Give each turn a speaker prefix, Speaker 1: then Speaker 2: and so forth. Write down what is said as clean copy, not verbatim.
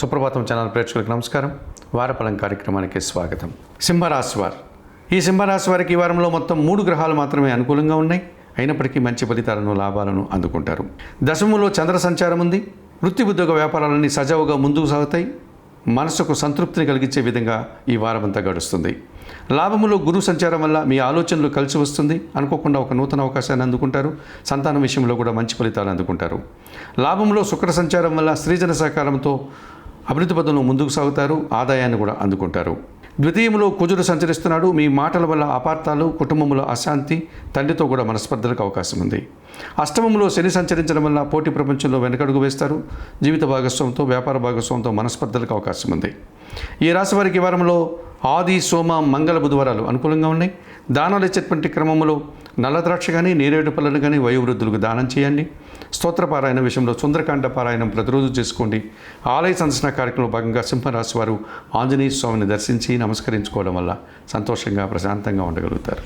Speaker 1: సుప్రభాతం channel ప్రేక్షకులకు నమస్కారం. వారఫలం కార్యక్రమానికి స్వాగతం. సింహరాశి వారు, ఈ సింహరాశి వారికి ఈ వారంలో మొత్తం 3 గ్రహాలు మాత్రమే అనుకూలంగా ఉన్నాయి. అయినప్పటికీ మంచి ఫలితాలను, లాభాలను అందుకుంటారు. దశమంలో చంద్ర సంచారం ఉంది. వృత్తి ఉద్యోగ వ్యాపారాలన్నీ సజావుగా ముందుకు సాగుతాయి. మనసుకు సంతృప్తిని కలిగించే విధంగా ఈ వారమంతా గడుస్తుంది. లాభములో గురు సంచారం వల్ల మీ ఆలోచనలు కలిసి వస్తుంది. అనుకోకుండా ఒక నూతన అవకాశాన్ని అందుకుంటారు. సంతానం విషయంలో కూడా మంచి ఫలితాలు అందుకుంటారు. లాభంలో శుక్ర సంచారం వల్ల స్త్రీజన సహకారంతో అభివృద్ధి పదంలో ముందుకు సాగుతారు. ఆదాయాన్ని కూడా అందుకుంటారు. ద్వితీయంలో కుజుడు సంచరిస్తున్నాడు. మీ మాటల వల్ల అపార్థాలు, కుటుంబంలో అశాంతి, తండ్రితో కూడా మనస్పర్ధలకు అవకాశం ఉంది. అష్టమంలో శని సంచరించడం వల్ల పోటీ ప్రపంచంలో వెనకడుగు వేస్తారు. జీవిత భాగస్వామితో, వ్యాపార భాగస్వామితో మనస్పర్ధలకు అవకాశం ఉంది. ఈ రాశి వారికి ఈ వారంలో ఆది, సోమ, మంగళ, బుధవారాలు అనుకూలంగా ఉన్నాయి. దానాలు ఇచ్చేటువంటి క్రమంలో నల్ల ద్రాక్ష కానీ, నేరేడు పళ్ళను కానీ వయోవృద్ధులకు దానం చేయండి. స్తోత్రపారాయణ విషయంలో సుందరకాండ పారాయణం ప్రతిరోజు చేసుకోండి. ఆలయ సందర్శన కార్యక్రమంలో భాగంగా సింహరాశి వారు ఆంజనేయ స్వామిని దర్శించి నమస్కరించుకోవడం వల్ల సంతోషంగా, ప్రశాంతంగా ఉండగలుగుతారు.